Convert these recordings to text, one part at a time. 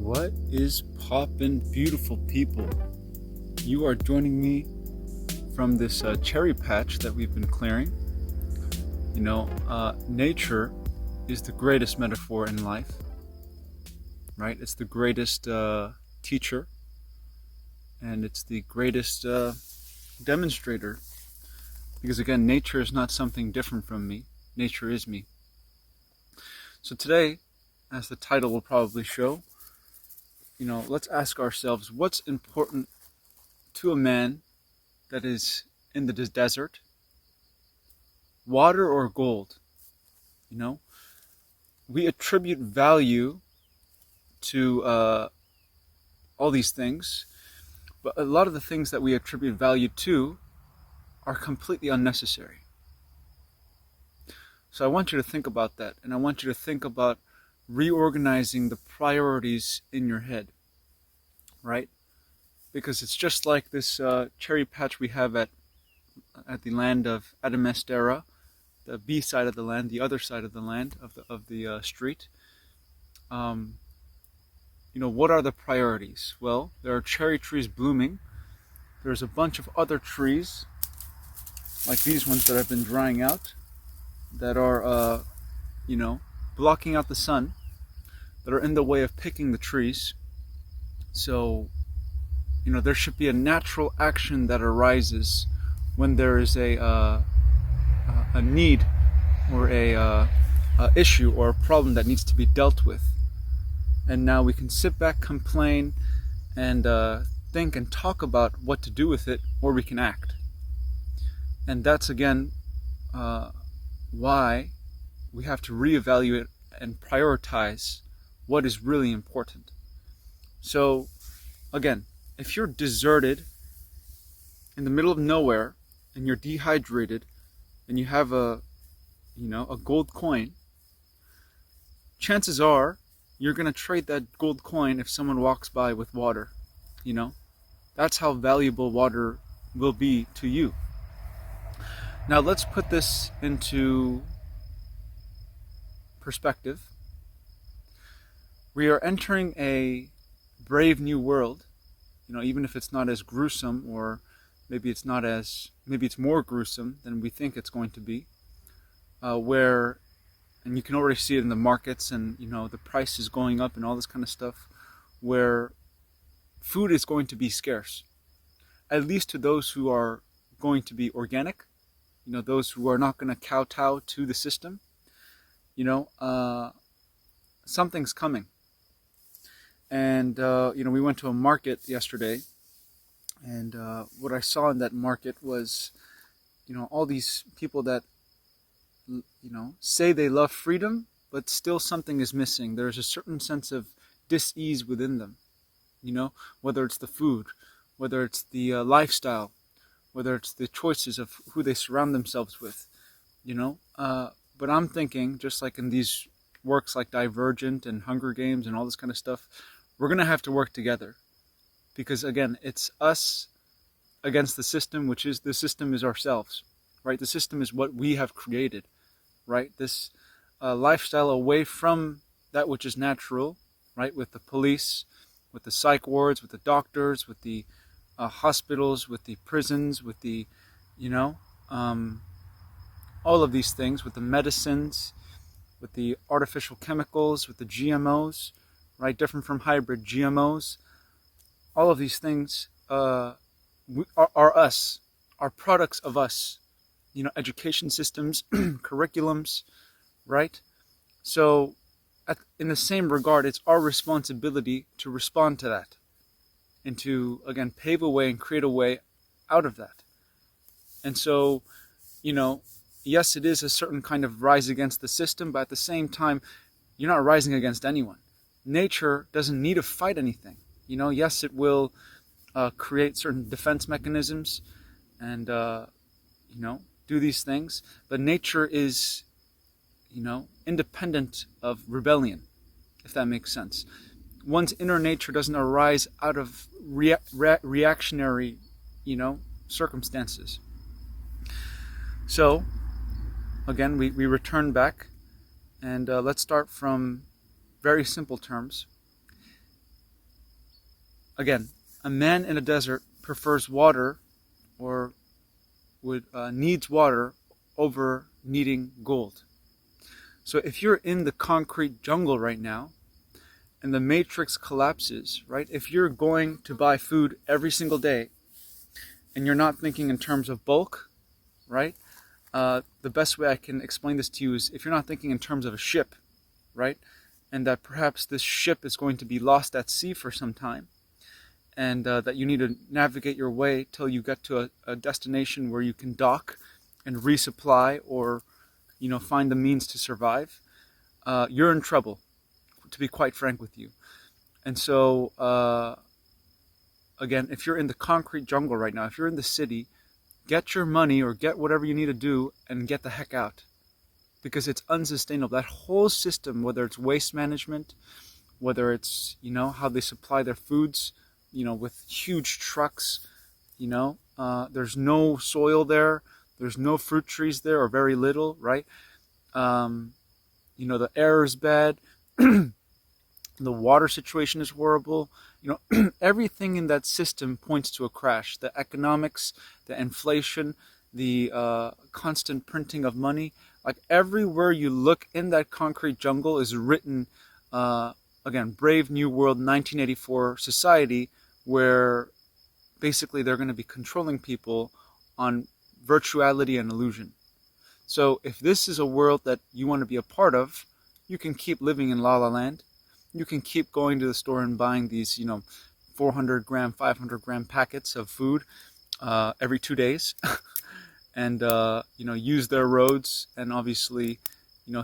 What is poppin', beautiful people? You are joining me from this cherry patch that we've been clearing. Nature is the greatest metaphor in life, right? It's the greatest teacher, and it's the greatest demonstrator. Because again, nature is not something different from me. Nature is me. So today, as the title will probably show, let's ask ourselves, what's important to a man that is in the desert? Water or gold? We attribute value to all these things, but a lot of the things that we attribute value to are completely unnecessary. So I want you to think about that, and I want you to think about reorganizing the priorities in your head, right? Because it's just like this cherry patch we have at the land of Adamastera, the B side of the land, the other side of the land of the street. What are the priorities? Well, there are cherry trees blooming. There's a bunch of other trees, like these ones that have been drying out, that are, blocking out the sun, that are in the way of picking the trees. So, there should be a natural action that arises when there is a need or a issue or a problem that needs to be dealt with. And now we can sit back, complain, and think and talk about what to do with it, or we can act. And that's again why we have to reevaluate and prioritize what is really important. So again, if you're deserted in the middle of nowhere and you're dehydrated and you have a gold coin, chances are you're going to trade that gold coin if someone walks by with water. That's how valuable water will be to you. Now let's put this into perspective. We are entering a brave new world, even if it's not as gruesome, or maybe it's more gruesome than we think it's going to be, where, and you can already see it in the markets, and the price is going up and all this kind of stuff, where food is going to be scarce, at least to those who are going to be organic, those who are not going to kowtow to the system. Something's coming. And we went to a market yesterday, and what I saw in that market was all these people that say they love freedom, but still something is missing. There's a certain sense of dis-ease within them, whether it's the food, whether it's the lifestyle, whether it's the choices of who they surround themselves with, but I'm thinking, just like in these works like Divergent and Hunger Games and all this kind of stuff, we're going to have to work together. Because again, it's us against the system, which is, the system is ourselves, right? The system is what we have created, right? This lifestyle away from that which is natural, right? With the police, with the psych wards, with the doctors, with the hospitals, with the prisons, with the, all of these things, with the medicines, with the artificial chemicals, with the GMOs, right? Different from hybrid GMOs. All of these things are us, are products of us. Education systems, curriculums, right? So, in the same regard, it's our responsibility to respond to that, and to, again, pave a way and create a way out of that. And so, yes, it is a certain kind of rise against the system, but at the same time, you're not rising against anyone. Nature doesn't need to fight anything. Yes, it will create certain defense mechanisms and, do these things, but nature is, independent of rebellion, if that makes sense. One's inner nature doesn't arise out of reactionary, circumstances. So, again, we return back, and let's start from very simple terms. again, a man in a desert prefers water, or needs water over needing gold. So if you're in the concrete jungle right now, and the matrix collapses, right? If you're going to buy food every single day, and you're not thinking in terms of bulk, right? The best way I can explain this to you is if you're not thinking in terms of a ship, right? And that perhaps this ship is going to be lost at sea for some time, and that you need to navigate your way till you get to a destination where you can dock and resupply, or find the means to survive, you're in trouble, to be quite frank with you. And so again, if you're in the concrete jungle right now, if you're in the city, get your money or get whatever you need to do and get the heck out, because it's unsustainable. That whole system, whether it's waste management, whether it's how they supply their foods, with huge trucks, there's no soil there, there's no fruit trees there, or very little, right? The air is bad, the water situation is horrible. Everything in that system points to a crash. The economics, the inflation, the constant printing of money, like everywhere you look in that concrete jungle is written, again, Brave New World 1984 society, where basically they're going to be controlling people on virtuality and illusion. So if this is a world that you want to be a part of, you can keep living in La La Land. You can keep going to the store and buying these, 400 gram, 500 gram packets of food every 2 days, and use their roads, and obviously,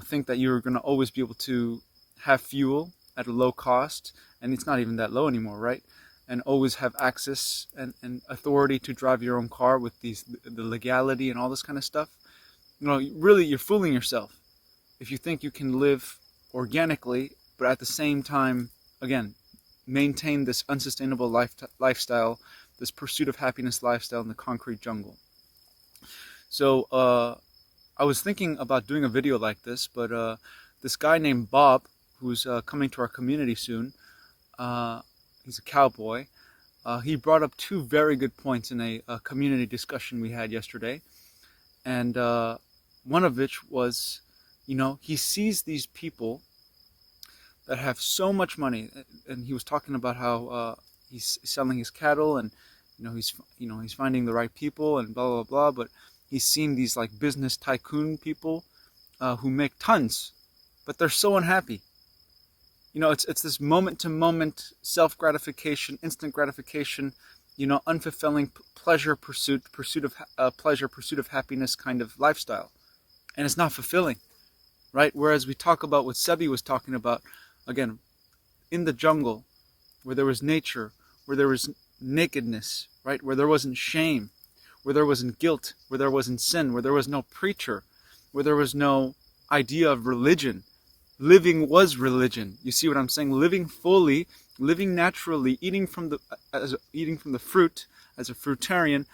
think that you're going to always be able to have fuel at a low cost, and it's not even that low anymore, right? And always have access and authority to drive your own car with the legality and all this kind of stuff. Really, you're fooling yourself if you think you can live organically, but at the same time, again, maintain this unsustainable lifestyle, this pursuit of happiness lifestyle in the concrete jungle. So I was thinking about doing a video like this, but this guy named Bob, who's coming to our community soon, he's a cowboy. He brought up two very good points in a community discussion we had yesterday. And one of which was, he sees these people that have so much money, and he was talking about how he's selling his cattle, and he's finding the right people, and blah blah blah. But he's seen these like business tycoon people who make tons, but they're so unhappy. It's this moment-to-moment self-gratification, instant gratification, unfulfilling pursuit of pleasure, pursuit of happiness kind of lifestyle. And it's not fulfilling, right? Whereas we talk about what Sebi was talking about, again, in the jungle, where there was nature, where there was nakedness, right? Where there wasn't shame, where there wasn't guilt, where there wasn't sin, where there was no preacher, where there was no idea of religion. Living was religion. You see what I'm saying? Living fully, living naturally, eating from the fruit as a fruitarian,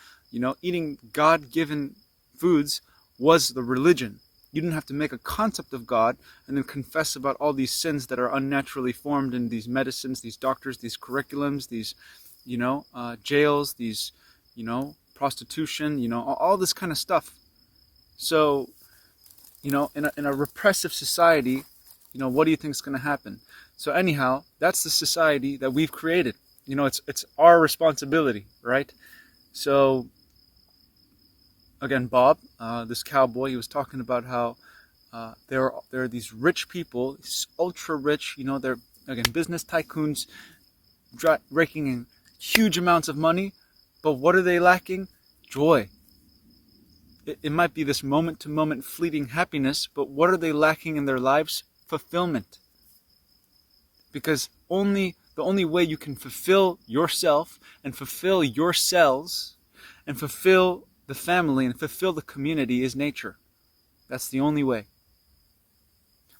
eating God-given foods was the religion. You didn't have to make a concept of God and then confess about all these sins that are unnaturally formed in these medicines, these doctors, these curriculums, these, jails, these, prostitution, all this kind of stuff. So, in a repressive society, what do you think is going to happen? So anyhow, that's the society that we've created. It's our responsibility, right? So, again, Bob, this cowboy, he was talking about how there are these rich people, ultra rich, they're, again, business tycoons, raking in huge amounts of money, but what are they lacking? Joy. It might be this moment-to-moment fleeting happiness, but what are they lacking in their lives? Fulfillment. Because the only way you can fulfill yourself and fulfill your cells and fulfill the family and fulfill the community is nature. That's the only way.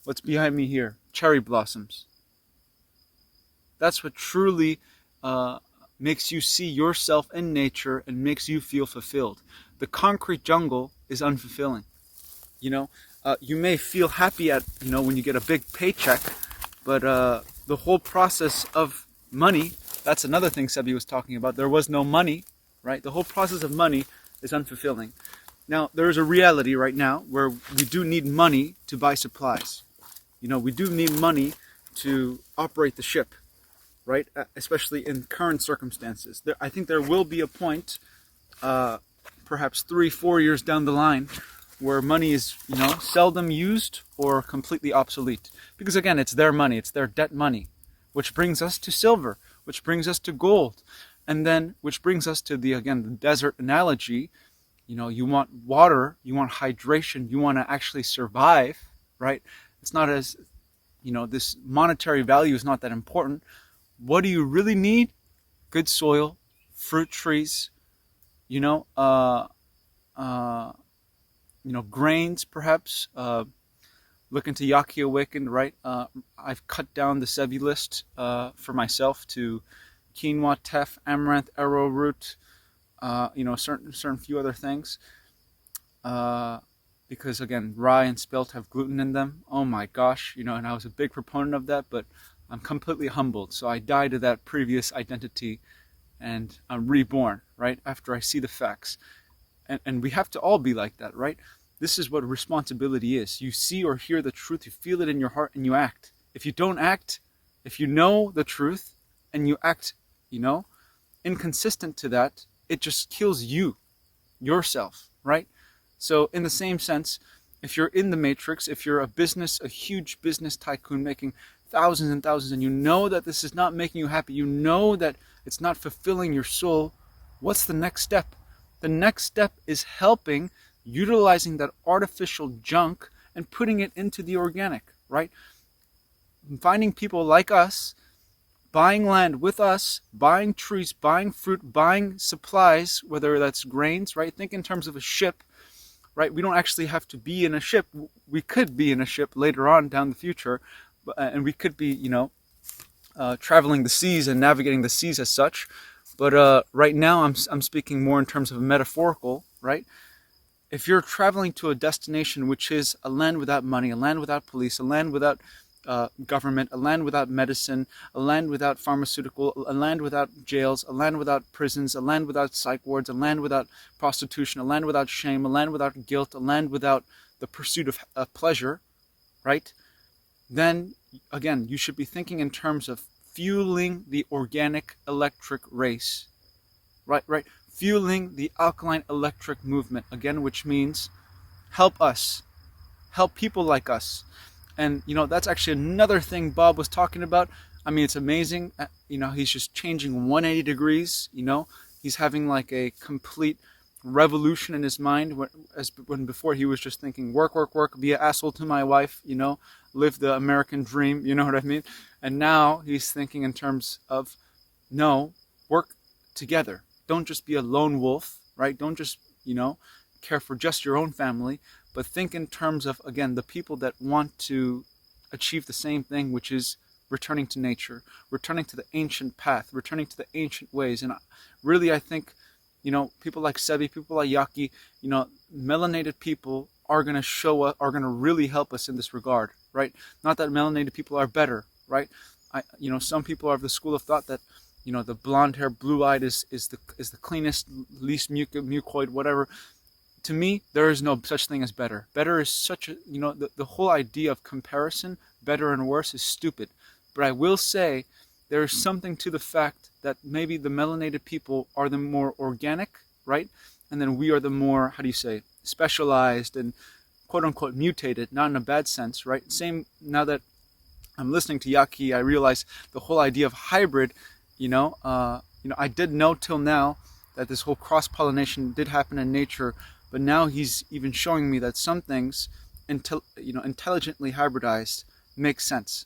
What's behind me here? Cherry blossoms. That's what truly makes you see yourself in nature and makes you feel fulfilled. The concrete jungle is unfulfilling. You may feel happy when you get a big paycheck, but the whole process of money, that's another thing Sebi was talking about. There was no money, right? The whole process of money is unfulfilling. Now, there is a reality right now where we do need money to buy supplies. We do need money to operate the ship, right? Especially in current circumstances. I think there will be a point, perhaps 3-4 years down the line, where money is, seldom used or completely obsolete. Because again, it's their money, it's their debt money, which brings us to silver, which brings us to gold, and then which brings us to the desert analogy. You want water, you want hydration, you want to actually survive, right? It's not as, this monetary value is not that important. What do you really need? Good soil, fruit trees, grains perhaps. Look into Yaki Awakened, right? I've cut down the Sebi list for myself to quinoa, teff, amaranth, arrowroot, certain few other things. Because again, rye and spelt have gluten in them. Oh my gosh, and I was a big proponent of that, but I'm completely humbled. So I die to that previous identity and I'm reborn, right? After I see the facts. And we have to all be like that, right? This is what responsibility is. You see or hear the truth, you feel it in your heart, and you act. If you don't act, if you know the truth and you act, inconsistent to that, it just kills yourself, right? So in the same sense, if you're in the matrix, if you're a huge business tycoon making thousands and thousands, and you know that this is not making you happy, you know that it's not fulfilling your soul, what's the next step? The next step is utilizing that artificial junk and putting it into the organic, right? Finding people like us, buying land with us, buying trees, buying fruit, buying supplies, whether that's grains, right? Think in terms of a ship, right? We don't actually have to be in a ship. We could be in a ship later on down the future, and we could be, traveling the seas and navigating the seas as such. But right now I'm speaking more in terms of a metaphorical, right? If you're traveling to a destination which is a land without money, a land without police, a land without government, a land without medicine, a land without pharmaceutical, a land without jails, a land without prisons, a land without psych wards, a land without prostitution, a land without shame, a land without guilt, a land without the pursuit of pleasure, right? Then, again, you should be thinking in terms of fueling the organic electric race, right? Fueling the alkaline electric movement, again, which means help people like us. And, that's actually another thing Bob was talking about. I mean, it's amazing. He's just changing 180 degrees, he's having like a complete revolution in his mind when before he was just thinking work, be an asshole to my wife, live the American dream, you know what I mean? And now he's thinking in terms of, no, work together. Don't just be a lone wolf, right? Don't just, care for just your own family, but think in terms of, again, the people that want to achieve the same thing, which is returning to nature, returning to the ancient path, returning to the ancient ways. And really, I think, people like Sebi, people like Yaki, melanated people are going to really help us in this regard, right? Not that melanated people are better, right? Some people are of the school of thought that, the blonde hair, blue-eyed is the cleanest, least mucoid, whatever. To me, there is no such thing as better. Better is such a, the whole idea of comparison, better and worse, is stupid. But I will say there is something to the fact that maybe the melanated people are the more organic, right? And then we are the more, specialized and quote-unquote mutated, not in a bad sense, right? Same, now that I'm listening to Yaki, I realize the whole idea of hybrid, I did know till now that this whole cross-pollination did happen in nature, but now he's even showing me that some things, intelligently hybridized, make sense.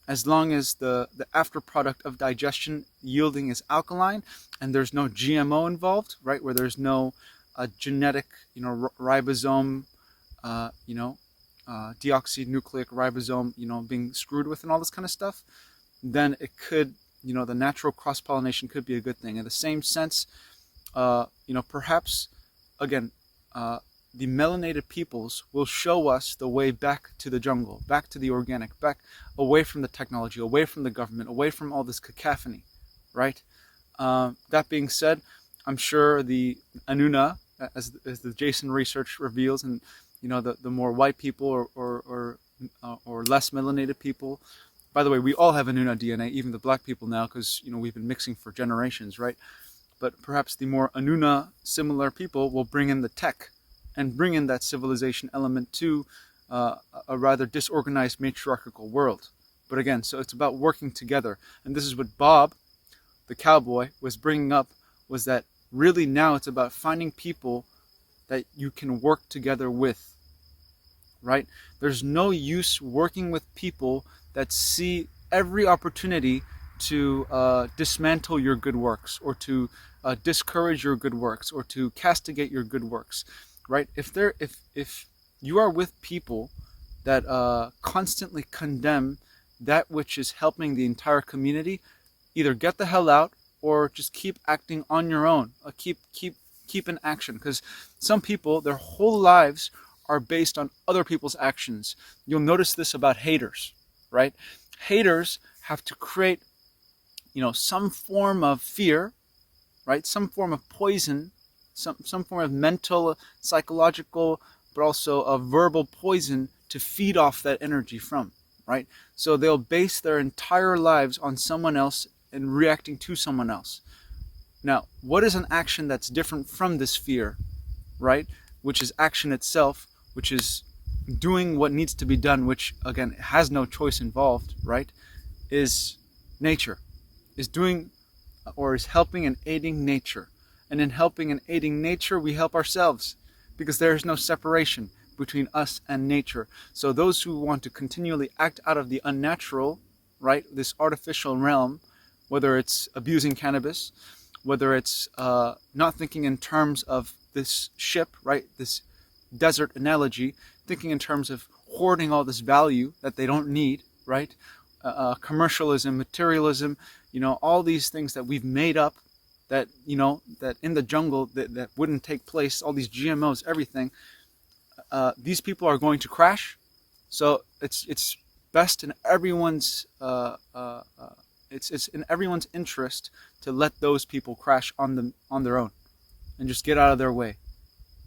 As long as the after product of digestion yielding is alkaline and there's no GMO involved, right, where there's no genetic, ribosome, deoxynucleic ribosome, being screwed with and all this kind of stuff, then it could, the natural cross-pollination could be a good thing. In the same sense, perhaps, again, the melanated peoples will show us the way back to the jungle, back to the organic, back away from the technology, away from the government, away from all this cacophony, right? That being said, I'm sure the Anuna, as the Jason research reveals, and the more white people or less melanated people. By the way, we all have Anuna DNA, even the black people now, because we've been mixing for generations, right? But perhaps the more Anuna similar people will bring in the tech and bring in that civilization element to a rather disorganized matriarchal world. But again, so it's about working together. And this is what Bob, the cowboy, was bringing up, was that really now it's about finding people that you can work together with, right? There's no use working with people that see every opportunity to dismantle your good works, or to discourage your good works, or to castigate your good works, right? If you are with people that constantly condemn that which is helping the entire community, either get the hell out or just keep acting on your own. Keep in action, because some people, their whole lives are based on other people's actions. You'll notice this about haters, right? Haters have to create some form of fear, right? Some form of poison, some form of mental, psychological, but also a verbal poison to feed off that energy from, right? So they'll base their entire lives on someone else and reacting to someone else. Now, what is an action that's different from this fear, right? Which is action itself, which is doing what needs to be done, which again has no choice involved, right? Is nature, is doing or is helping and aiding nature. And in helping and aiding nature, we help ourselves, because there is no separation between us and nature. So those who want to continually act out of the unnatural, right, this artificial realm, whether it's abusing cannabis, whether it's not thinking in terms of this ship, right, this desert analogy, thinking in terms of hoarding all this value that they don't need, right, commercialism, materialism, all these things that we've made up, that that in the jungle that wouldn't take place, all these GMOs, everything, these people are going to crash. So it's best in everyone's it's in everyone's interest to let those people crash on their own and just get out of their way,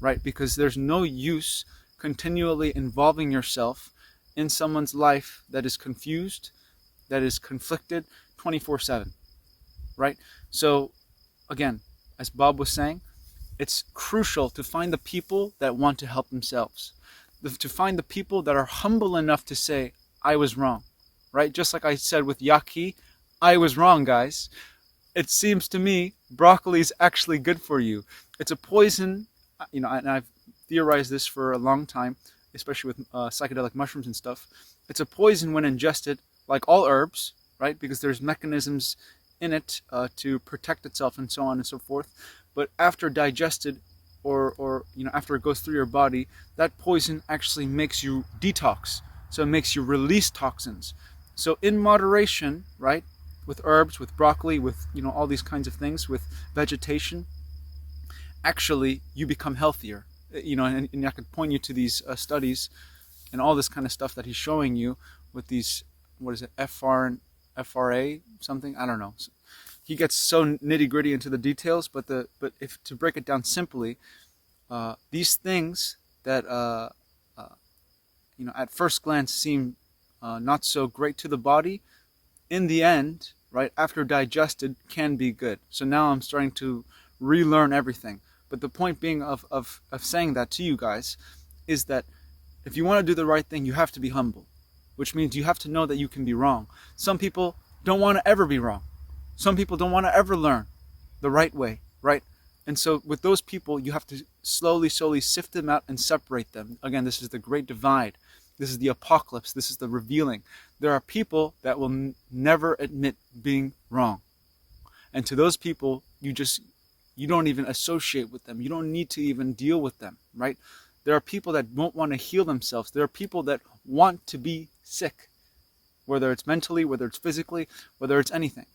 right? Because there's no use continually involving yourself in someone's life that is confused, that is conflicted 24/7, right? So again, as Bob was saying, it's crucial to find the people that want to help themselves, to find the people that are humble enough to say, I was wrong, right? Just like I said with Yaki, I was wrong, guys. It seems to me broccoli is actually good for you. It's a poison, and I've theorized this for a long time, especially with psychedelic mushrooms and stuff. It's a poison when ingested, like all herbs, right? Because there's mechanisms in it to protect itself and so on and so forth. But after digested, or after it goes through your body, that poison actually makes you detox. So it makes you release toxins. So in moderation, right, with herbs, with broccoli, with all these kinds of things, with vegetation, actually you become healthier. And I could point you to these studies and all this kind of stuff that he's showing you with these, what is it, FRA something, I don't know. He gets so nitty gritty into the details, but if to break it down simply, these things that at first glance seem not so great to the body, in the end, right, after digested, can be good. So now I'm starting to relearn everything. But the point being of saying that to you guys is that if you want to do the right thing, you have to be humble, which means you have to know that you can be wrong. Some people don't want to ever be wrong. Some people don't want to ever learn the right way, right? And so with those people, you have to slowly sift them out and separate them. Again, this is the great divide. This is the apocalypse. This is the revealing. There are people that will never admit being wrong. And to those people, you don't even associate with them. You don't need to even deal with them, right? There are people that won't want to heal themselves. There are people that want to be sick, whether it's mentally, whether it's physically, whether it's anything.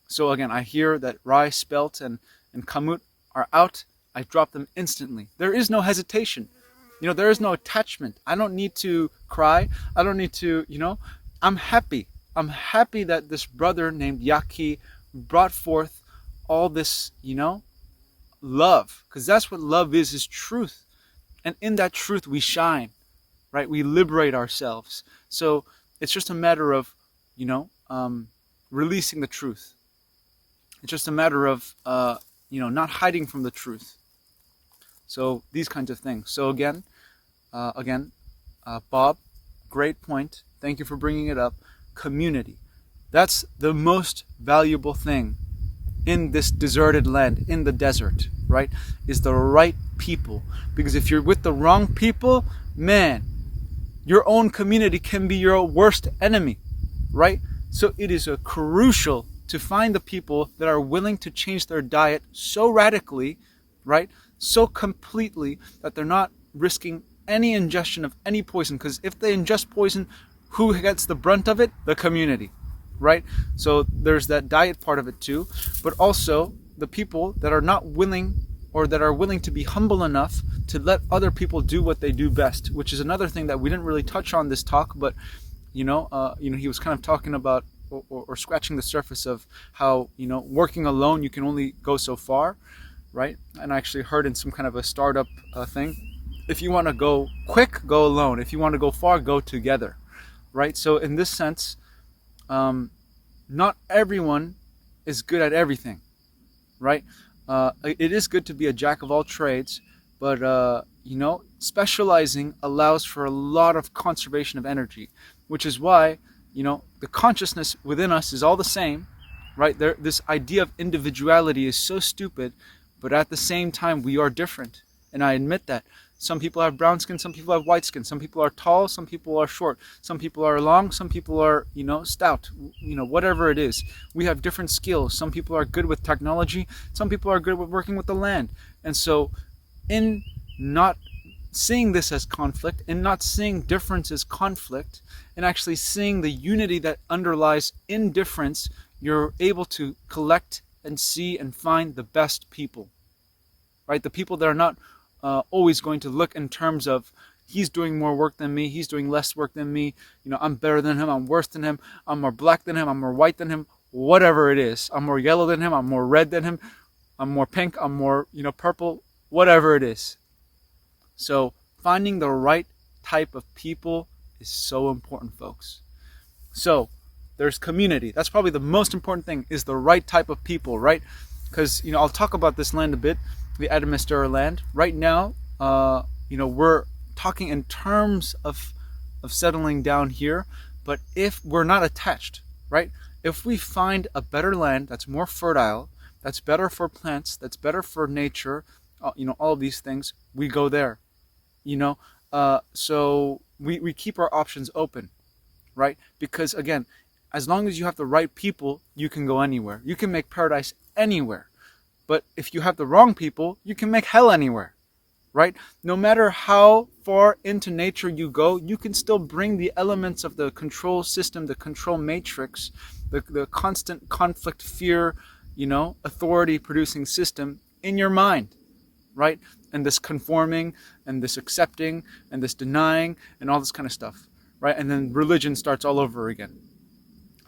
So again, I hear that rye, spelt, and kamut are out. I drop them instantly. There is no hesitation. There is no attachment. I don't need to cry. I don't need to, I'm happy. I'm happy that this brother named Yaki brought forth all this, love. Because that's what love is truth. And in that truth we shine, right? We liberate ourselves. So it's just a matter of, releasing the truth. It's just a matter of, not hiding from the truth. So these kinds of things. So again, Bob, great point. Thank you for bringing it up. Community. That's the most valuable thing in this deserted land, in the desert, right? Is the right people. Because if you're with the wrong people, man, your own community can be your worst enemy, right? So it is crucial to find the people that are willing to change their diet so radically, right? So completely that they're not risking any ingestion of any poison. Because if they ingest poison, who gets the brunt of it? The community, right? So there's that diet part of it too. But also the people that are not willing, or that are willing to be humble enough to let other people do what they do best, which is another thing that we didn't really touch on this talk, but he was kind of talking about or scratching the surface of how, working alone, you can only go so far, right? And I actually heard in some kind of a startup thing, if you want to go quick, go alone. If you want to go far, go together, right? So in this sense, not everyone is good at everything, right? It is good to be a jack of all trades, but specializing allows for a lot of conservation of energy, which is why, the consciousness within us is all the same, right? This idea of individuality is so stupid, but at the same time, we are different. And I admit that. Some people have brown skin, some people have white skin, some people are tall, some people are short, some people are long, some people are, stout, whatever it is. We have different skills. Some people are good with technology, some people are good with working with the land. And so in not seeing this as conflict, and not seeing difference as conflict, and actually seeing the unity that underlies indifference, you're able to collect and see and find the best people, right? The people that are not always going to look in terms of he's doing more work than me, he's doing less work than me, I'm better than him, I'm worse than him, I'm more black than him, I'm more white than him, whatever it is. I'm more yellow than him, I'm more red than him, I'm more pink, I'm more, purple, whatever it is. So finding the right type of people is so important, folks. So there's community. That's probably the most important thing, is the right type of people, right? Because, I'll talk about this land a bit, the Adamastera land. Right now, we're talking in terms of settling down here, but if we're not attached, right? If we find a better land that's more fertile, that's better for plants, that's better for nature, all of these things, we go there, so we keep our options open, right? Because again, as long as you have the right people, you can go anywhere. You can make paradise anywhere. But if you have the wrong people, you can make hell anywhere, right? No matter how far into nature you go, you can still bring the elements of the control system, the control matrix, the constant conflict, fear, authority producing system in your mind, right? And this conforming and this accepting and this denying and all this kind of stuff, right? And then religion starts all over again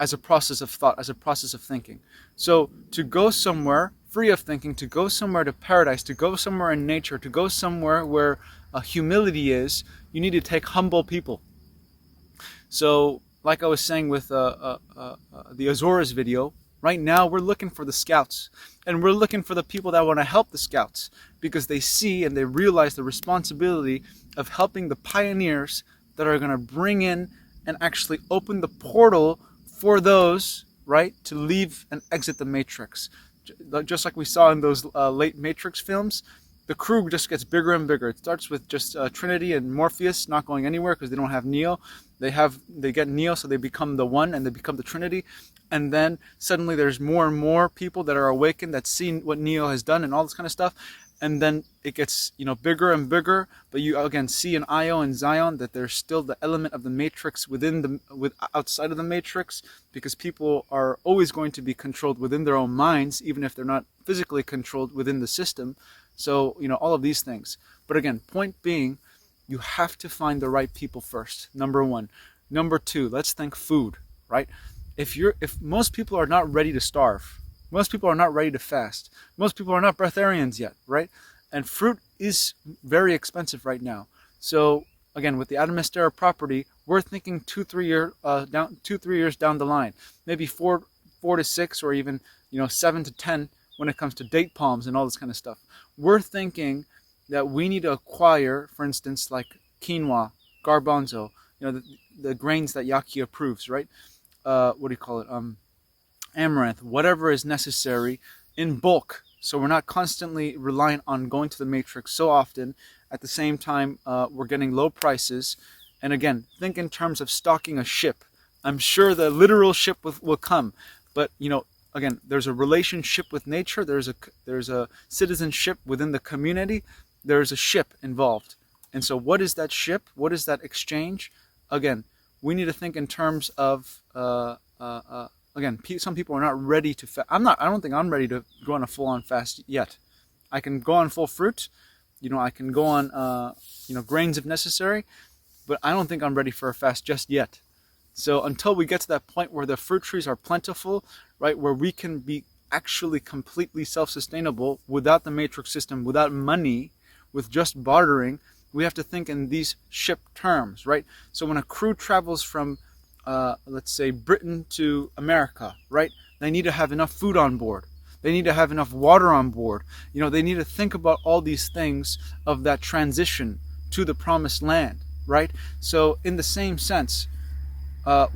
as a process of thought, as a process of thinking. So to go somewhere free of thinking, to go somewhere to paradise, to go somewhere in nature, to go somewhere where humility is, you need to take humble people. So like I was saying with the Azores video, right now we're looking for the scouts, and we're looking for the people that want to help the scouts, because they see and they realize the responsibility of helping the pioneers that are going to bring in and actually open the portal for those, right, to leave and exit the Matrix. Just like we saw in those late Matrix films, the crew just gets bigger and bigger. It starts with just Trinity and Morpheus not going anywhere because they don't have Neo. They get Neo, so they become the One and they become the Trinity. And then suddenly there's more and more people that are awakened, that see what Neo has done and all this kind of stuff. And then it gets bigger and bigger. But you again see in Io and Zion that there's still the element of the Matrix outside of the Matrix, because people are always going to be controlled within their own minds, even if they're not physically controlled within the system. So all of these things. But again, point being, you have to find the right people first, number one. Number two, let's think food, right? If most people are not ready to starve, most people are not ready to fast, most people are not breatharians yet, right? And fruit is very expensive right now. So again, with the Adamastera property, we're thinking 2-3 years down the line, maybe four to 6, or even 7 to 10 when it comes to date palms and all this kind of stuff. We're thinking that we need to acquire, for instance, like quinoa, garbanzo, the grains that Yaki approves, right? What do you call it? Amaranth, whatever is necessary in bulk. So we're not constantly reliant on going to the matrix so often. At the same time, we're getting low prices. And again, think in terms of stocking a ship. I'm sure the literal ship will come, but again, there's a relationship with nature. There's a citizenship within the community. There's a ship involved. And so what is that ship? What is that exchange? Again, we need to think in terms of, again, some people are not ready to fast. I don't think I'm ready to go on a full-on fast yet. I can go on full fruit. I can go on, grains if necessary, but I don't think I'm ready for a fast just yet. So until we get to that point where the fruit trees are plentiful, right, where we can be actually completely self-sustainable without the matrix system, without money, with just bartering, we have to think in these ship terms, right? So when a crew travels from, let's say, Britain to America, right, they need to have enough food on board. They need to have enough water on board. They need to think about all these things of that transition to the promised land, right? So in the same sense,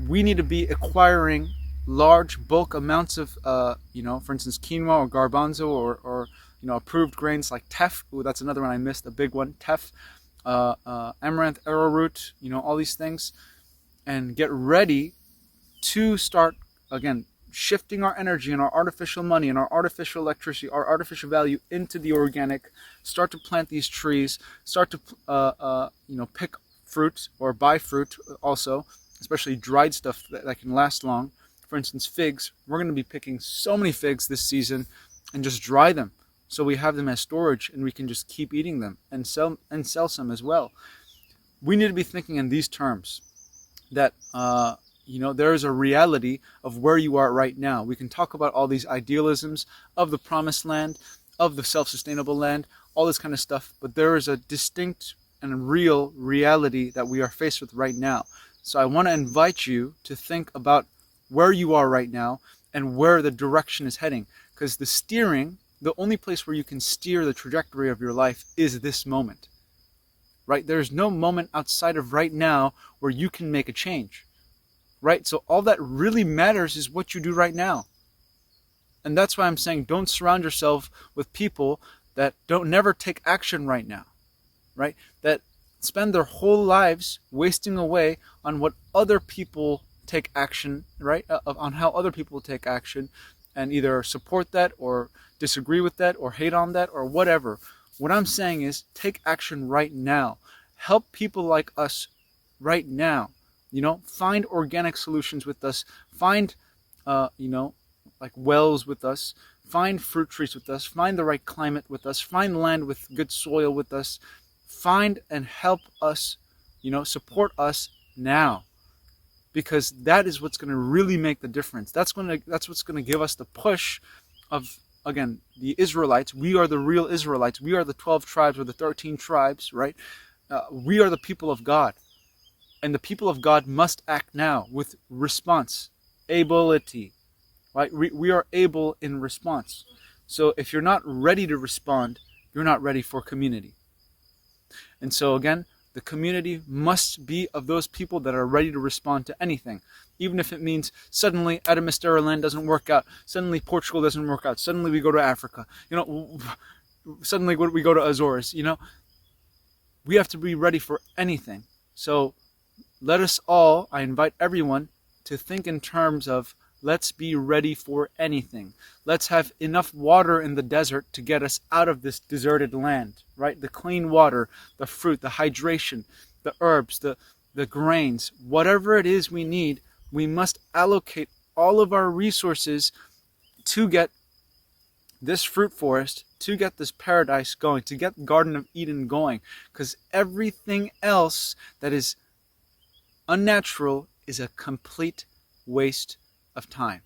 we need to be acquiring large bulk amounts of, for instance, quinoa or garbanzo or approved grains like teff. Ooh, that's another one I missed, a big one, teff, amaranth, arrowroot, all these things, and get ready to start, again, shifting our energy and our artificial money and our artificial electricity, our artificial value into the organic, start to plant these trees, start to, pick fruit or buy fruit also, especially dried stuff that can last long. For instance, figs. We're going to be picking so many figs this season and just dry them so we have them as storage and we can just keep eating them and sell some as well. We need to be thinking in these terms that there is a reality of where you are right now. We can talk about all these idealisms of the promised land, of the self-sustainable land, all this kind of stuff, but there is a distinct and real reality that we are faced with right now. So I want to invite you to think about where you are right now and where the direction is heading. Because the only place where you can steer the trajectory of your life is this moment. Right? There's no moment outside of right now where you can make a change. Right? So all that really matters is what you do right now. And that's why I'm saying don't surround yourself with people that never take action right now. Right? That spend their whole lives wasting away on what other people take action, right? On how other people take action, and either support that or disagree with that or hate on that or whatever. What I'm saying is take action right now. Help people like us right now. Find organic solutions with us. Find, like wells with us. Find fruit trees with us. Find the right climate with us. Find land with good soil with us. Find and help us, support us now. Because that is what's going to really make the difference. That's what's going to give us the push of, again, the Israelites. We are the real Israelites. We are the 12 tribes or the 13 tribes, right? We are the people of God. And the people of God must act now with response, ability, right? We are able in response. So if you're not ready to respond, you're not ready for community. And so again, the community must be of those people that are ready to respond to anything. Even if it means suddenly Adamastera land doesn't work out, suddenly Portugal doesn't work out, suddenly we go to Africa, suddenly we go to Azores, we have to be ready for anything. So let us all, I invite everyone to think in terms of let's be ready for anything. Let's have enough water in the desert to get us out of this deserted land, right? The clean water, the fruit, the hydration, the herbs, the grains, whatever it is we need, we must allocate all of our resources to get this fruit forest, to get this paradise going, to get Garden of Eden going, because everything else that is unnatural is a complete waste of time.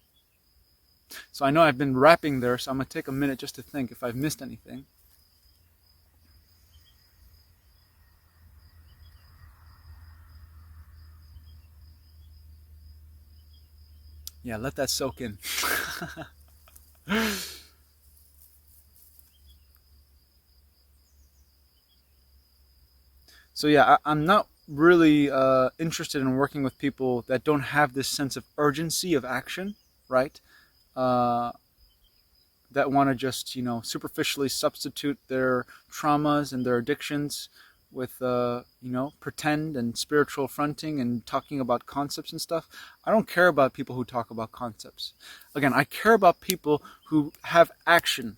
So I know I've been rapping there, so I'm going to take a minute just to think if I've missed anything. Yeah, let that soak in. So yeah, I'm not really interested in working with people that don't have this sense of urgency of action, right? Uh, that want to just, superficially substitute their traumas and their addictions with, pretend and spiritual fronting and talking about concepts and stuff. I don't care about people who talk about concepts. Again, I care about people who have action,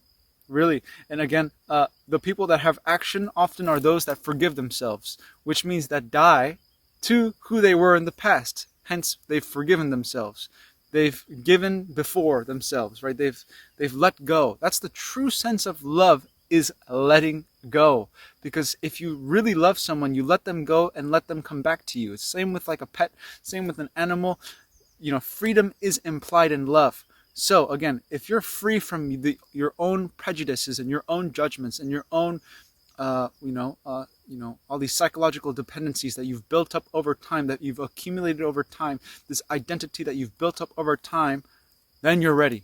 really. And again, the people that have action often are those that forgive themselves, which means that die to who they were in the past. Hence, they've forgiven themselves. They've given before themselves, right? They've let go. That's the true sense of love, is letting go. Because if you really love someone, you let them go and let them come back to you. It's same with like a pet, same with an animal. Freedom is implied in love. So again, if you're free from your own prejudices and your own judgments and your own, all these psychological dependencies that you've built up over time, that you've accumulated over time, this identity that you've built up over time, then you're ready.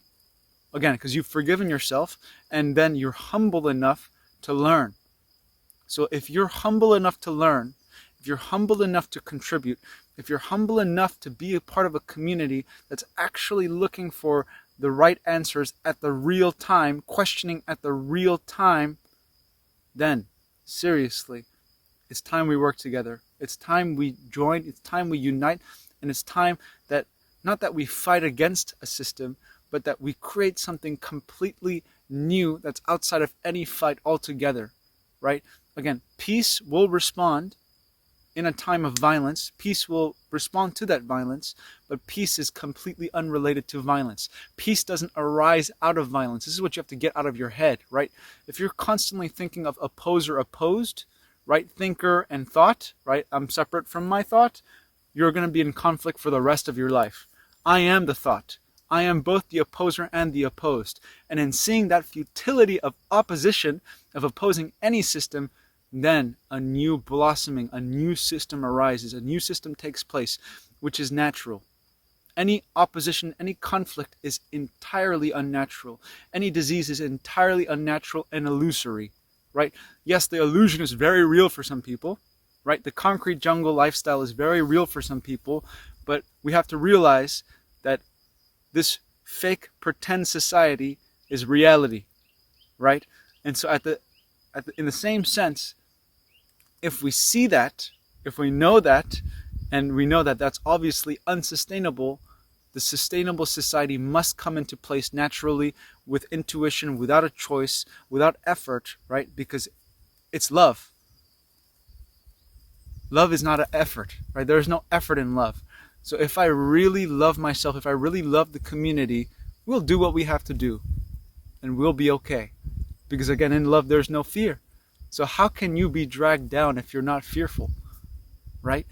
Again, because you've forgiven yourself, and then you're humble enough to learn. So if you're humble enough to learn, if you're humble enough to contribute, if you're humble enough to be a part of a community that's actually looking for the right answers at the real time, questioning at the real time, then seriously, it's time we work together. It's time we join. It's time we unite. And it's time that, not that we fight against a system, but that we create something completely new that's outside of any fight altogether, right? Again, peace will respond in a time of violence. Peace will respond to that violence, but peace is completely unrelated to violence. Peace doesn't arise out of violence. This is what you have to get out of your head, right? If you're constantly thinking of opposer opposed, right, thinker and thought, right, I'm separate from my thought, you're going to be in conflict for the rest of your life. I am the thought. I am both the opposer and the opposed. And in seeing that futility of opposition, of opposing any system, then a new blossoming, a new system arises, a new system takes place, which is natural. Any opposition, any conflict is entirely unnatural. Any disease is entirely unnatural and illusory, right? Yes, the illusion is very real for some people, right? The concrete jungle lifestyle is very real for some people, but we have to realize that this fake pretend society is reality, right? And so in the same sense, if we see that, if we know that, and we know that that's obviously unsustainable, the sustainable society must come into place naturally, with intuition, without a choice, without effort, right? Because it's love. Love is not an effort, right? There is no effort in love. So if I really love myself, if I really love the community, we'll do what we have to do, and we'll be okay. Because again, in love, there's no fear. So how can you be dragged down if you're not fearful, right?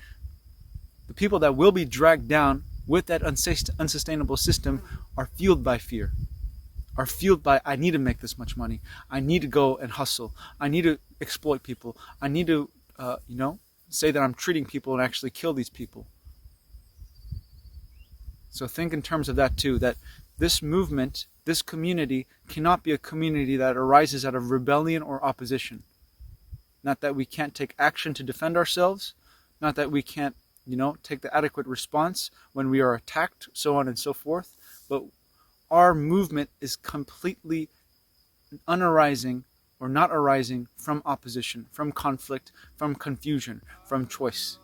The people that will be dragged down with that unsustainable system are fueled by fear, are fueled by, I need to make this much money. I need to go and hustle. I need to exploit people. I need to, say that I'm treating people and actually kill these people. So think in terms of that too, that this movement, this community cannot be a community that arises out of rebellion or opposition. Not that we can't take action to defend ourselves, not that we can't, take the adequate response when we are attacked, so on and so forth, but our movement is completely unarising or not arising from opposition, from conflict, from confusion, from choice.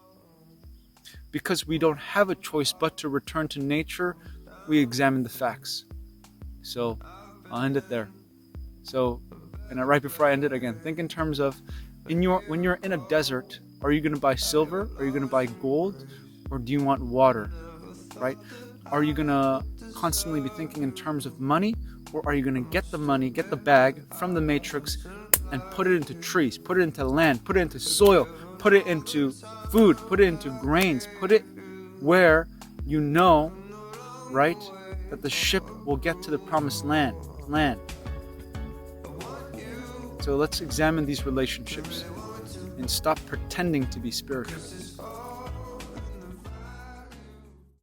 Because we don't have a choice but to return to nature, we examine the facts. So I'll end it there. So, and right before I end it again, think in terms of, when you're in a desert, are you going to buy silver? Are you going to buy gold? Or do you want water? Right? Are you going to constantly be thinking in terms of money, or are you going to get the money, get the bag from the matrix and put it into trees, put it into land, put it into soil, put it into food, put it into grains, put it where you know, right, that the ship will get to the promised land. So let's examine these relationships and stop pretending to be spiritual.